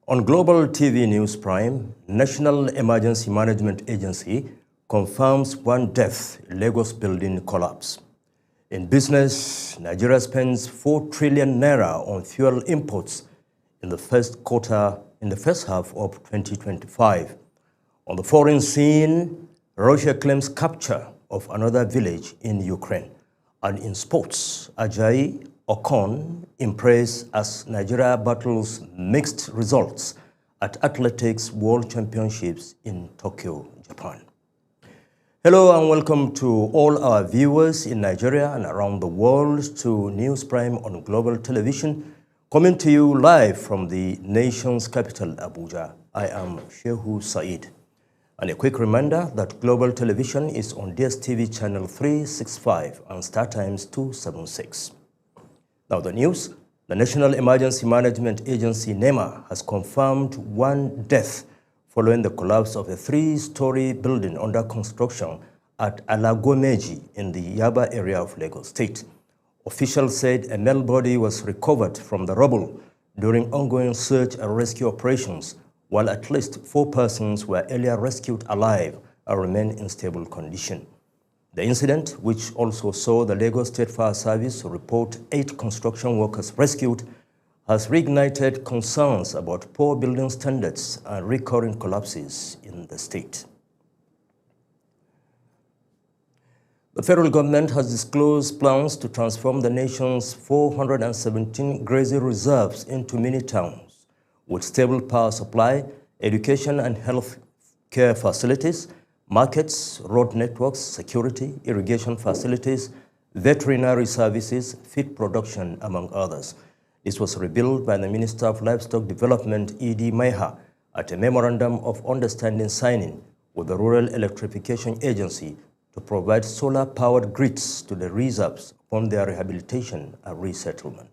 On Global TV News Prime, National Emergency Management Agency confirms one death in Lagos building collapse. In business, Nigeria spends 4 trillion naira on fuel imports in the first half of 2025. On the foreign scene, Russia claims capture of another village in Ukraine. And in sports, Ajayi Okon impressed as Nigeria battles mixed results at Athletics World Championships in Tokyo, Japan. Hello and welcome to all our viewers in Nigeria and around the world to News Prime on Global Television, coming to you live from the nation's capital, Abuja. I am Shehu Said. And a quick reminder that Global Television is on DSTV channel 365 and StarTimes 276. Now the news. The National Emergency Management Agency, NEMA, has confirmed one death following the collapse of a 3-story building under construction at Alagomeji in the Yaba area of Lagos State. Officials said a male body was recovered from the rubble during ongoing search and rescue operations, while at least 4 persons were earlier rescued alive and remain in stable condition. The incident, which also saw the Lagos State Fire Service report 8 construction workers rescued, has reignited concerns about poor building standards and recurring collapses in the state. The federal government has disclosed plans to transform the nation's 417 grazing reserves into mini-towns with stable power supply, education and health care facilities, markets, road networks, security, irrigation facilities, veterinary services, feed production, among others. This was revealed by the Minister of Livestock Development, E.D. Maiha, at a memorandum of understanding signing with the Rural Electrification Agency to provide solar-powered grids to the reserves upon their rehabilitation and resettlement.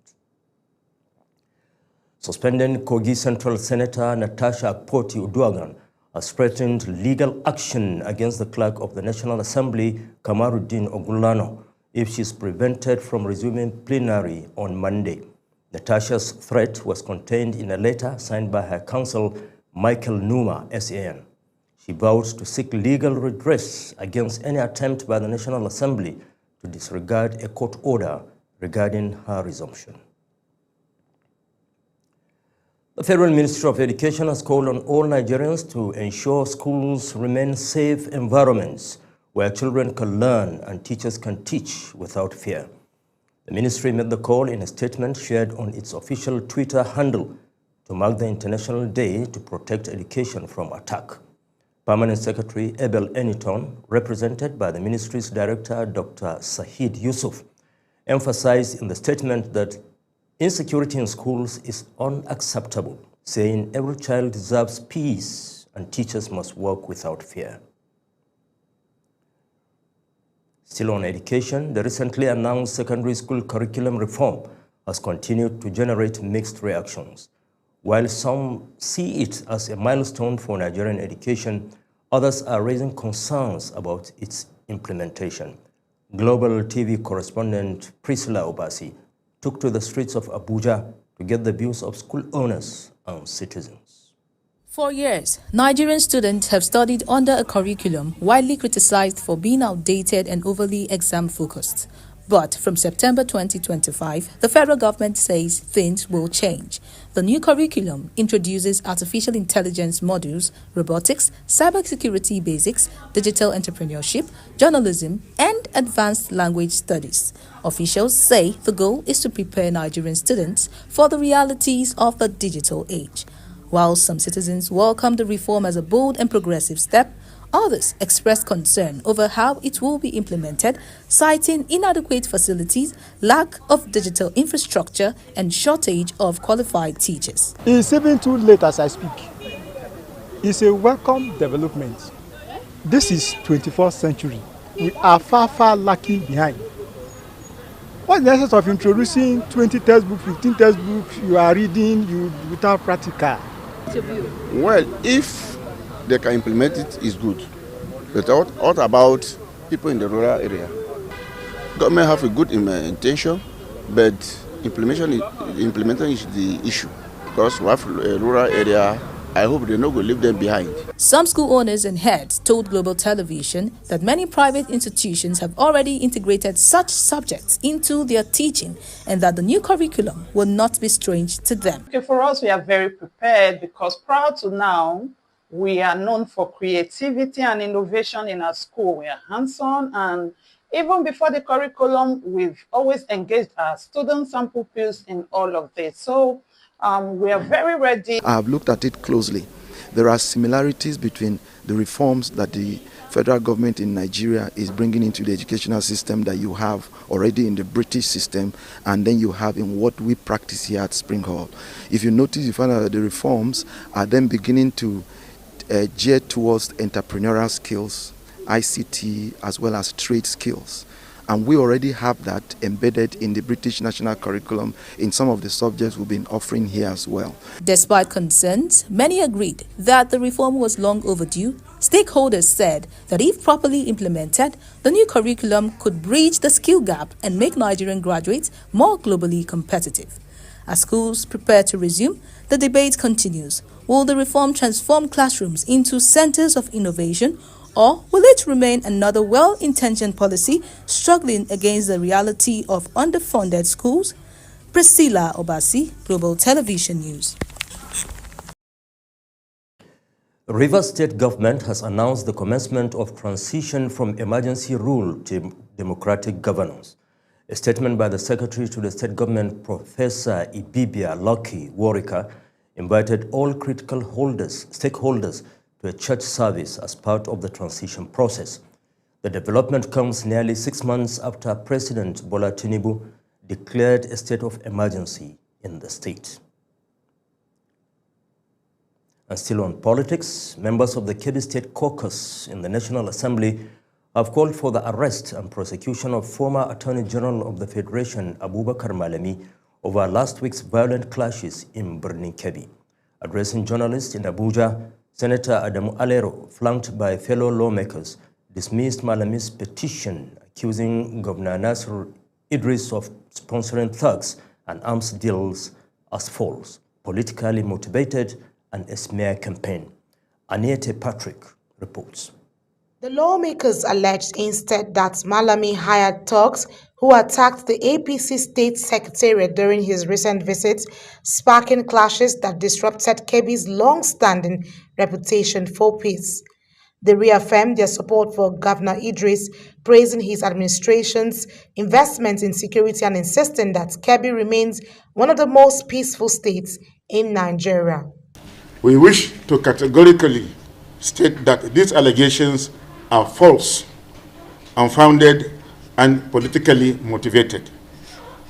Suspending Kogi Central Senator Natasha Akpoti-Uduaghan has threatened legal action against the clerk of the National Assembly, Kamaruddin Ogulano, if she is prevented from resuming plenary on Monday. Natasha's threat was contained in a letter signed by her counsel, Michael Numa, SAN. She vowed to seek legal redress against any attempt by the National Assembly to disregard a court order regarding her resumption. The Federal Ministry of Education has called on all Nigerians to ensure schools remain safe environments where children can learn and teachers can teach without fear. The ministry made the call in a statement shared on its official Twitter handle to mark the International Day to Protect Education from Attack. Permanent Secretary Abel Eniton, represented by the ministry's director, Dr. Sahid Yusuf, emphasized in the statement that insecurity in schools is unacceptable, saying every child deserves peace and teachers must work without fear. Still on education, the recently announced secondary school curriculum reform has continued to generate mixed reactions. While some see it as a milestone for Nigerian education, others are raising concerns about its implementation. Global TV correspondent Priscilla Obasi took to the streets of Abuja to get the views of school owners and citizens. For years, Nigerian students have studied under a curriculum widely criticized for being outdated and overly exam-focused. But from September 2025, the federal government says things will change. The new curriculum introduces artificial intelligence modules, robotics, cybersecurity basics, digital entrepreneurship, journalism, and advanced language studies. Officials say the goal is to prepare Nigerian students for the realities of the digital age. While some citizens welcome the reform as a bold and progressive step, others expressed concern over how it will be implemented, citing inadequate facilities, lack of digital infrastructure, and shortage of qualified teachers. It's even too late as I speak. It's a welcome development. This is 21st century. We are far lacking behind. What's the essence of introducing 20 textbooks, 15 textbooks you are reading without practical? Well, if they can implement it, is good. But what about people in the rural area? Government have a good intention, but implementation is the issue. because we have a rural area. I hope they not go leave them behind. Some school owners and heads told Global Television that many private institutions have already integrated such subjects into their teaching and that the new curriculum will not be strange to them. Okay, for us, we are very prepared because prior to now, we are known for creativity and innovation in our school. We are hands-on, and even before the curriculum, we've always engaged our students and pupils in all of this. So we are very ready. I have looked at it closely. There are similarities between the reforms that the federal government in Nigeria is bringing into the educational system that you have already in the British system, and then you have in what we practice here at Spring Hall. If you notice, you find out that the reforms are then beginning to gear towards entrepreneurial skills, ICT, as well as trade skills. And we already have that embedded in the British national curriculum in some of the subjects we've been offering here as well. Despite concerns, many agreed that the reform was long overdue. Stakeholders said that if properly implemented, the new curriculum could bridge the skill gap and make Nigerian graduates more globally competitive. As schools prepare to resume, the debate continues. Will the reform transform classrooms into centers of innovation, or will it remain another well-intentioned policy struggling against the reality of underfunded schools? Priscilla Obasi, Global Television News. Rivers State Government has announced the commencement of transition from emergency rule to democratic governance. A statement by the Secretary to the State Government, Professor Ibibia Lucky Warika, invited all critical stakeholders to a church service as part of the transition process. The development comes nearly 6 months after President Bola Tinubu declared a state of emergency in the state. And still on politics, members of the Kebbi State Caucus in the National Assembly have called for the arrest and prosecution of former Attorney General of the Federation, Abubakar Malami, over last week's violent clashes in Birnin Kebbi. Addressing journalists in Abuja, Senator Adamu Alero, flanked by fellow lawmakers, dismissed Malami's petition accusing Governor Nasir Idris of sponsoring thugs and arms deals as false, politically motivated, and a smear campaign. Aniete Patrick reports. The lawmakers alleged instead that Malami hired thugs who attacked the APC state secretariat during his recent visit, sparking clashes that disrupted Kebbi's long-standing reputation for peace. They reaffirmed their support for Governor Idris, praising his administration's investment in security and insisting that Kebbi remains one of the most peaceful states in Nigeria. We wish to categorically state that these allegations are false, unfounded, and politically motivated.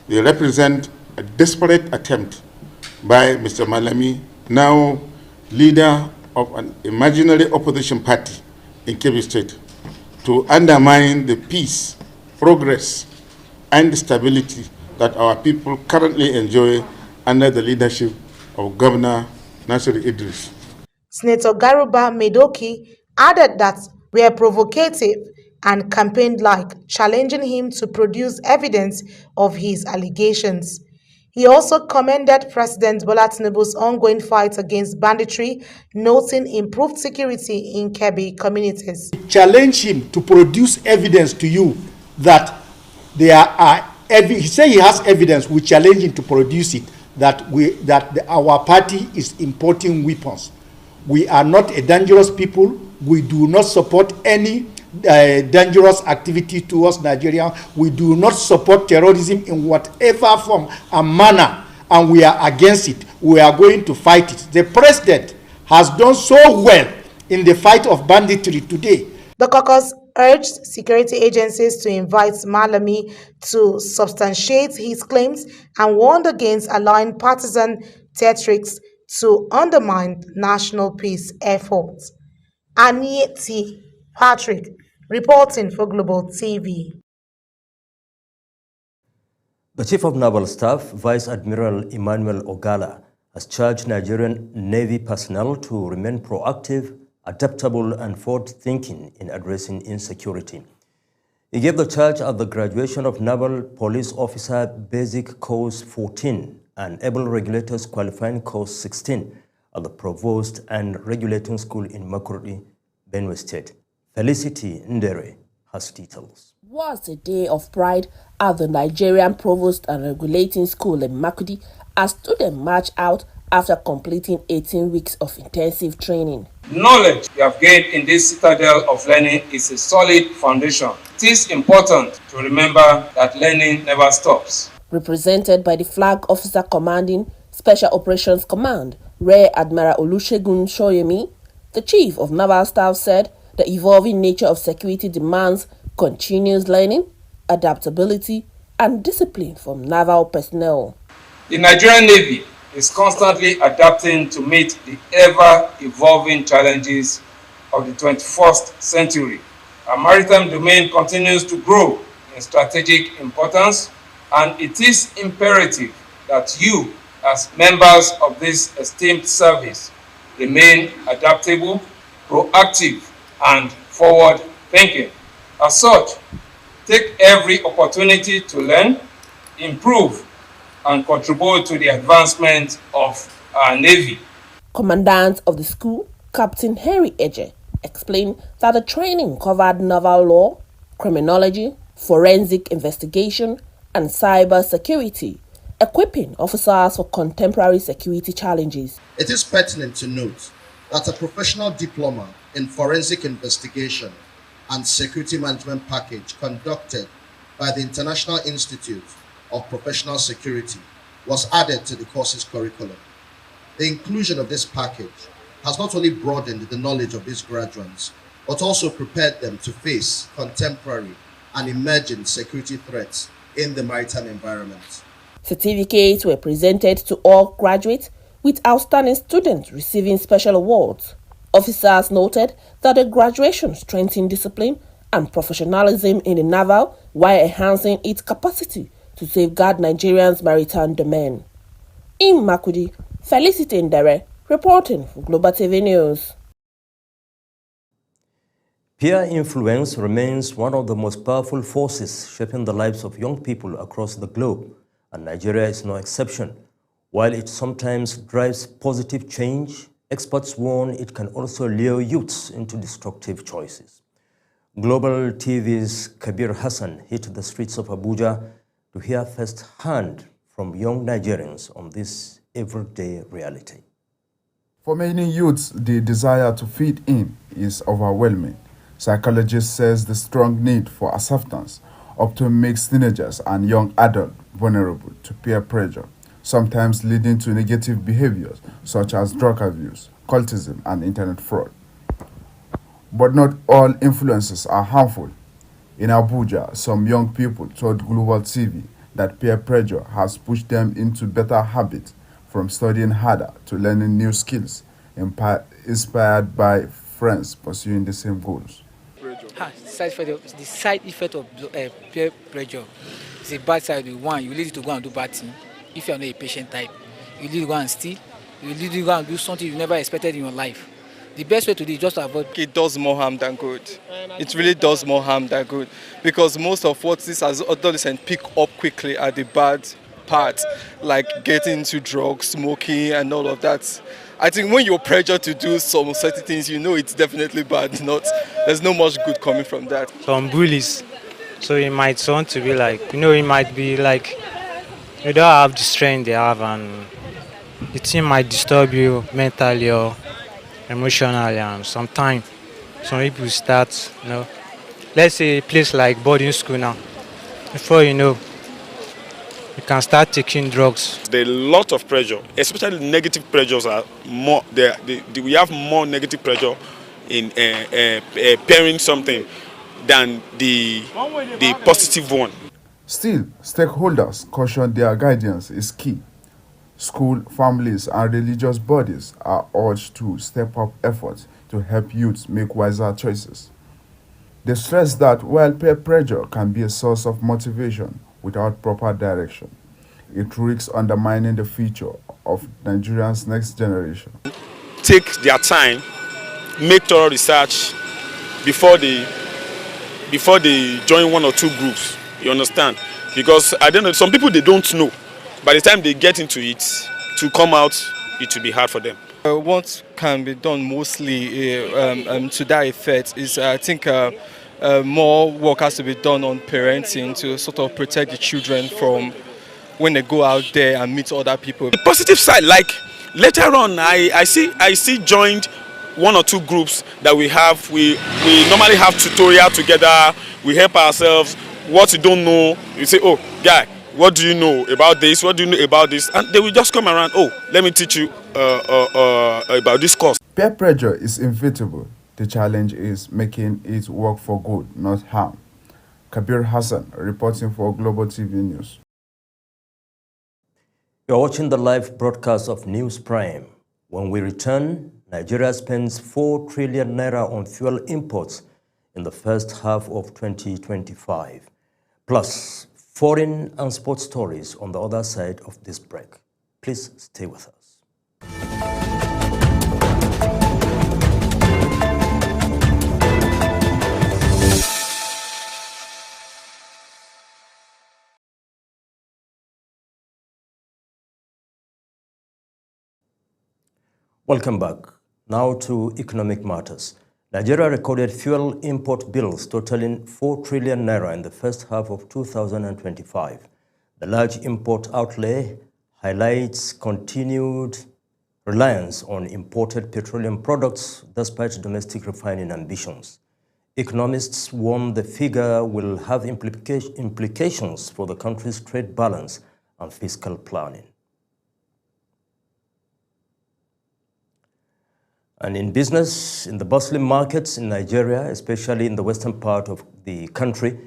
They represent a desperate attempt by Mr. Malami, now leader of an imaginary opposition party in Kebbi State, to undermine the peace, progress, and stability that our people currently enjoy under the leadership of Governor Nasir Idris. Senator Garuba Medoki added that we are provocative and campaigned-like, challenging him to produce evidence of his allegations. He also commended President Bola Tinubu's ongoing fight against banditry, noting improved security in Kebbi communities. Challenge him to produce evidence to you that he said he has evidence. We challenge him to produce it that our party is importing weapons. We are not a dangerous people. We do not support any dangerous activity towards Nigeria. We do not support terrorism in whatever form and manner, and we are against it. We are going to fight it. The president has done so well in the fight of banditry today. The caucus urged security agencies to invite Malami to substantiate his claims and warned against allowing partisan theatrics to undermine national peace efforts. Anieti Patrick, reporting for Global TV. The Chief of Naval Staff, Vice Admiral Emmanuel Ogala, has charged Nigerian Navy personnel to remain proactive, adaptable, and forward-thinking in addressing insecurity. He gave the charge at the graduation of Naval Police Officer Basic Course 14 and able regulators qualifying course 16 at the Provost and Regulating School in Makurdi, Benue State. Felicity Ndere has details. It was a day of pride at the Nigerian Provost and Regulating School in Makurdi as students marched out after completing 18 weeks of intensive training. Knowledge you have gained in this citadel of learning is a solid foundation. It is important to remember that learning never stops. Represented by the Flag Officer Commanding Special Operations Command, Rear Admiral Olusegun Shoyemi, the Chief of Naval Staff said the evolving nature of security demands continuous learning, adaptability, and discipline from naval personnel. The Nigerian Navy is constantly adapting to meet the ever-evolving challenges of the 21st century. Our maritime domain continues to grow in strategic importance, and it is imperative that you, as members of this esteemed service, remain adaptable, proactive, and forward-thinking. As such, take every opportunity to learn, improve, and contribute to the advancement of our Navy. Commandant of the school, Captain Henry Eje, explained that the training covered naval law, criminology, forensic investigation, and cyber security, equipping officers for contemporary security challenges. It is pertinent to note that a professional diploma in forensic investigation and security management package conducted by the International Institute of Professional Security was added to the course's curriculum. The inclusion of this package has not only broadened the knowledge of these graduates, but also prepared them to face contemporary and emerging security threats in the maritime environment. Certificates were presented to all graduates, with outstanding students receiving special awards. Officers noted that the graduation strengthened discipline and professionalism in the naval while enhancing its capacity to safeguard Nigeria's maritime domain. In Makurdi, Felicity Ndere reporting for Global TV News. Peer influence remains one of the most powerful forces shaping the lives of young people across the globe, and Nigeria is no exception. While it sometimes drives positive change, experts warn it can also lure youths into destructive choices. Global TV's Kabir Hassan hit the streets of Abuja to hear firsthand from young Nigerians on this everyday reality. For many youths, the desire to fit in is overwhelming. Psychologists says the strong need for acceptance often makes teenagers and young adults vulnerable to peer pressure, sometimes leading to negative behaviors such as drug abuse, cultism, and internet fraud. But not all influences are harmful. In Abuja, some young people told Global TV that peer pressure has pushed them into better habits, from studying harder to learning new skills, inspired by friends pursuing the same goals. The side effect of peer pressure is a bad side. One, you lead you to go and do bad things. If you are not a patient type, you lead you to go and steal, you lead you to go and do something you never expected in your life. The best way to do is just to avoid. It does more harm than good. It really does more harm than good, because most of what these adolescents pick up quickly are the bad parts, like getting into drugs, smoking, and all of that. I think when you're pressured to do some certain things, you know it's definitely bad. There's no much good coming from that. Some bullies, so it might want to be like, it might be like you don't have the strength they have, and the thing might disturb you mentally or emotionally, and sometimes some people start, let's say a place like boarding school now, before you know, you can start taking drugs. There's a lot of pressure, especially negative pressures are more. We have more negative pressure in pairing something than the positive one. Still, stakeholders caution their guidance is key. School, families, and religious bodies are urged to step up efforts to help youths make wiser choices. They stress that while peer pressure can be a source of motivation, without proper direction, it risks undermining the future of Nigeria's next generation. Take their time, make thorough research before they join one or two groups. You understand? Because I don't know, some people they don't know. by the time they get into it, to come out, it will be hard for them. What can be done mostly to that effect is, I think, more work has to be done on parenting to sort of protect the children from when they go out there and meet other people. The positive side, like later on, I see joined one or two groups that we have. We normally have tutorial together. We help ourselves. What you don't know, you say, oh, guy, what do you know about this? What do you know about this? And they will just come around, oh, let me teach you about this course. Peer pressure is inevitable. The challenge is making it work for good, not harm. Kabir Hassan, reporting for Global TV News. You're watching the live broadcast of News Prime. When we return, Nigeria spends 4 trillion naira on fuel imports in the first half of 2025. Plus, foreign and sports stories on the other side of this break. Please stay with us. Welcome back. Now to economic matters. Nigeria recorded fuel import bills totaling 4 trillion naira in the first half of 2025. The large import outlay highlights continued reliance on imported petroleum products despite domestic refining ambitions. Economists warn the figure will have implications for the country's trade balance and fiscal planning. And in business, in the bustling markets in Nigeria, especially in the western part of the country,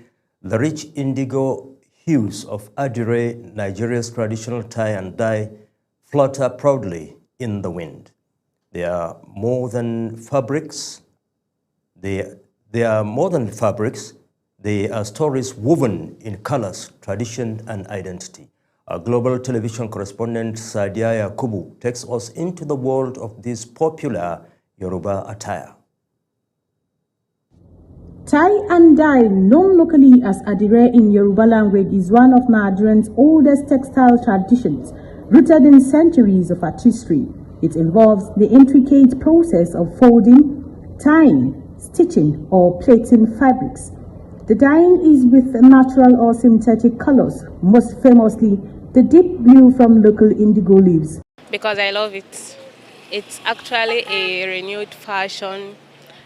the rich indigo hues of Adire, Nigeria's traditional tie and dye, flutter proudly in the wind. They are more than fabrics. They are more than fabrics. They are stories woven in colors, tradition, and identity. Our global television correspondent Sadia Yakubu takes us into the world of this popular Yoruba attire. Tie and dye, known locally as Adire in Yoruba language, is one of Nigeria's oldest textile traditions, rooted in centuries of artistry. It involves the intricate process of folding, tying, stitching, or plaiting fabrics. The dyeing is with natural or synthetic colors, most famously the deep blue from local indigo leaves. Because I love it. It's actually a renewed fashion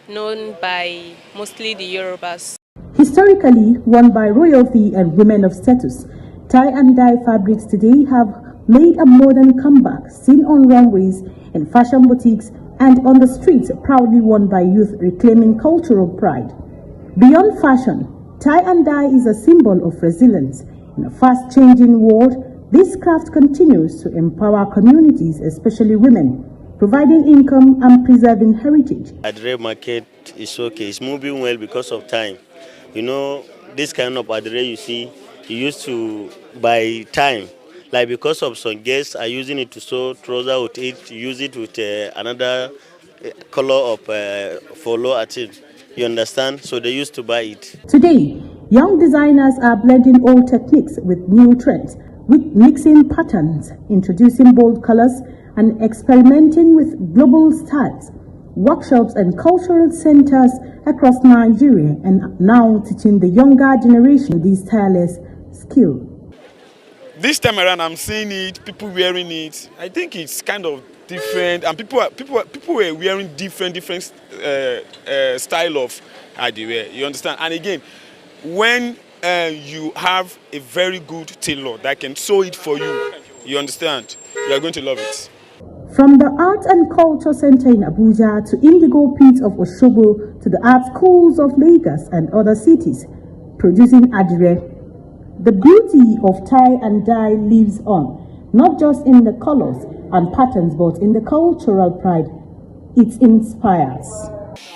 known by mostly the Yorubas. Historically worn by royalty and women of status, tie and dye fabrics today have made a modern comeback, seen on runways, in fashion boutiques, and on the streets, proudly worn by youth reclaiming cultural pride. Beyond fashion, tie and dye is a symbol of resilience. In a fast-changing world, this craft continues to empower communities, especially women, providing income and preserving heritage. Adire market is okay. It's moving well because of time. You know, this kind of Adire you see, you used to buy time. Like because of some guests are using it to sew trouser with it, use it with another color of follow at it. You understand? So they used to buy it. Today, young designers are blending old techniques with new trends, with mixing patterns, introducing bold colors, and experimenting with global styles. Workshops and cultural centers across Nigeria, and now teaching the younger generation this tireless skill. This time around, I'm seeing it, people wearing it. I think it's kind of different, and people were wearing different style of Adire. You understand? And again, when you have a very good tailor that can sew it for you, you understand? You are going to love it. From the Art and Culture Center in Abuja to Indigo Pit of Osogbo to the art schools of Lagos and other cities, producing Adire, the beauty of tie and dye lives on, not just in the colors and patterns, but in the cultural pride it inspires.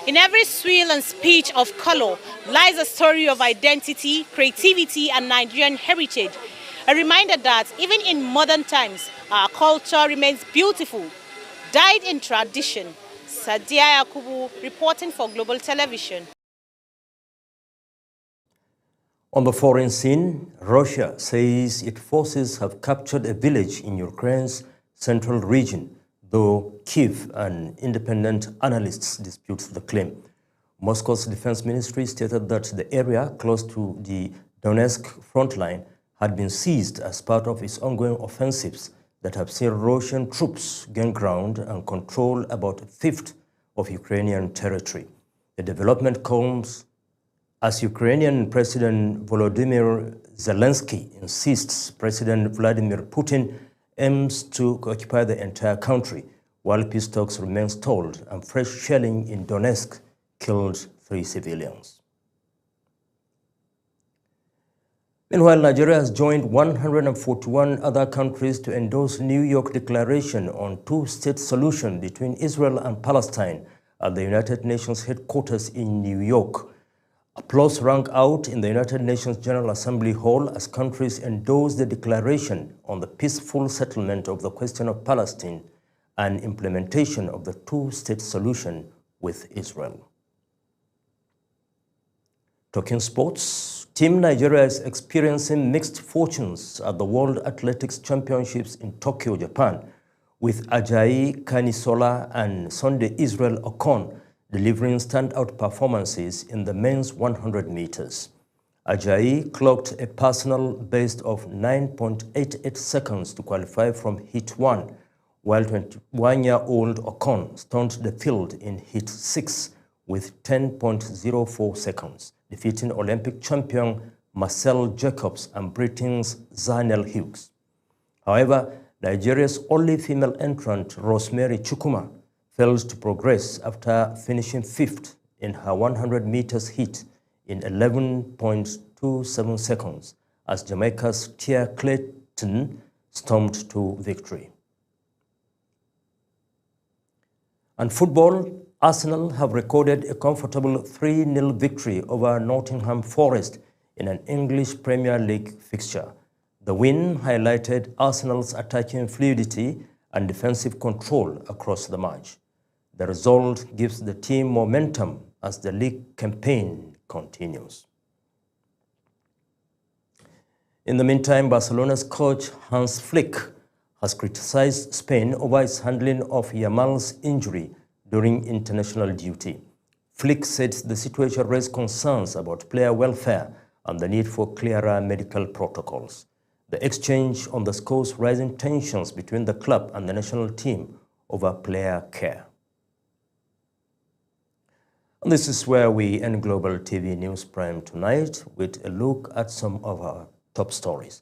In every swill and speech of color lies a story of identity, creativity, and Nigerian heritage. A reminder that even in modern times, our culture remains beautiful, dyed in tradition. Sadia Yakubu reporting for Global Television. On the foreign scene, Russia says its forces have captured a village in Ukraine's central region, though Kyiv and independent analysts dispute the claim. Moscow's defense ministry stated that the area close to the Donetsk front line had been seized as part of its ongoing offensives that have seen Russian troops gain ground and control about a fifth of Ukrainian territory. The development comes as Ukrainian President Volodymyr Zelensky insists President Vladimir Putin aims to occupy the entire country, while peace talks remain stalled and fresh shelling in Donetsk killed 3 civilians. Meanwhile, Nigeria has joined 141 other countries to endorse New York Declaration on two-state solution between Israel and Palestine at the United Nations headquarters in New York. Applause rang out in the United Nations General Assembly Hall as countries endorsed the declaration on the peaceful settlement of the question of Palestine and implementation of the two-state solution with Israel. Talking sports, Team Nigeria is experiencing mixed fortunes at the World Athletics Championships in Tokyo, Japan, with Ajayi Kanisola and Sunday Israel Okon delivering standout performances in the men's 100 meters. Ajayi clocked a personal best of 9.88 seconds to qualify from Heat 1, while 21-year-old Okon stunned the field in Heat 6 with 10.04 seconds, defeating Olympic champion Marcel Jacobs and Britain's Zanel Hughes. However, Nigeria's only female entrant, Rosemary Chukwuma, failed to progress after finishing 5th in her 100 meters heat in 11.27 seconds as Jamaica's Tia Clayton stormed to victory. And football, Arsenal have recorded a comfortable 3-0 victory over Nottingham Forest in an English Premier League fixture. The win highlighted Arsenal's attacking fluidity and defensive control across the match. The result gives the team momentum as the league campaign continues. In the meantime, Barcelona's coach Hans Flick has criticized Spain over its handling of Yamal's injury during international duty. Flick said the situation raised concerns about player welfare and the need for clearer medical protocols. The exchange underscores rising tensions between the club and the national team over player care. And this is where we end Global TV News Prime tonight with a look at some of our top stories.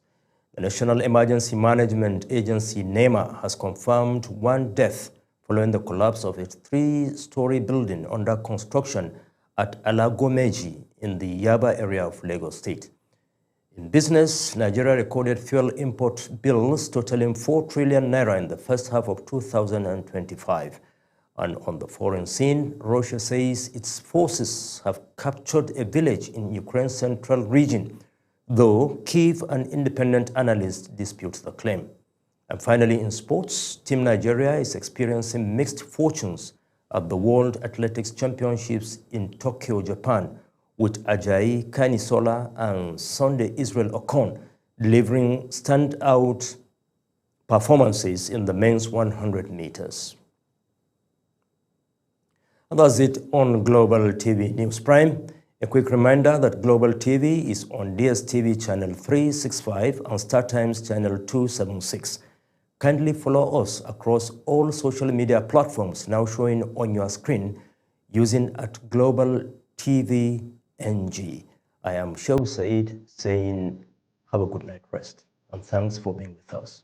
The National Emergency Management Agency, NEMA, has confirmed 1 death following the collapse of a 3-story building under construction at Alagomeji in the Yaba area of Lagos State. In business, Nigeria recorded fuel import bills totaling 4 trillion naira in the first half of 2025. And on the foreign scene, Russia says its forces have captured a village in Ukraine's central region, though Kyiv and independent analysts dispute the claim. And finally, in sports, Team Nigeria is experiencing mixed fortunes at the World Athletics Championships in Tokyo, Japan, with Ajayi Kanisola and Sunday Israel Okon delivering standout performances in the men's 100 meters. And that's it on Global TV News Prime. A quick reminder that Global TV is on DSTV channel 365 and StarTimes channel 276. Kindly follow us across all social media platforms now showing on your screen using @GlobalTVNG. I am Shehu Said saying have a good night rest and thanks for being with us.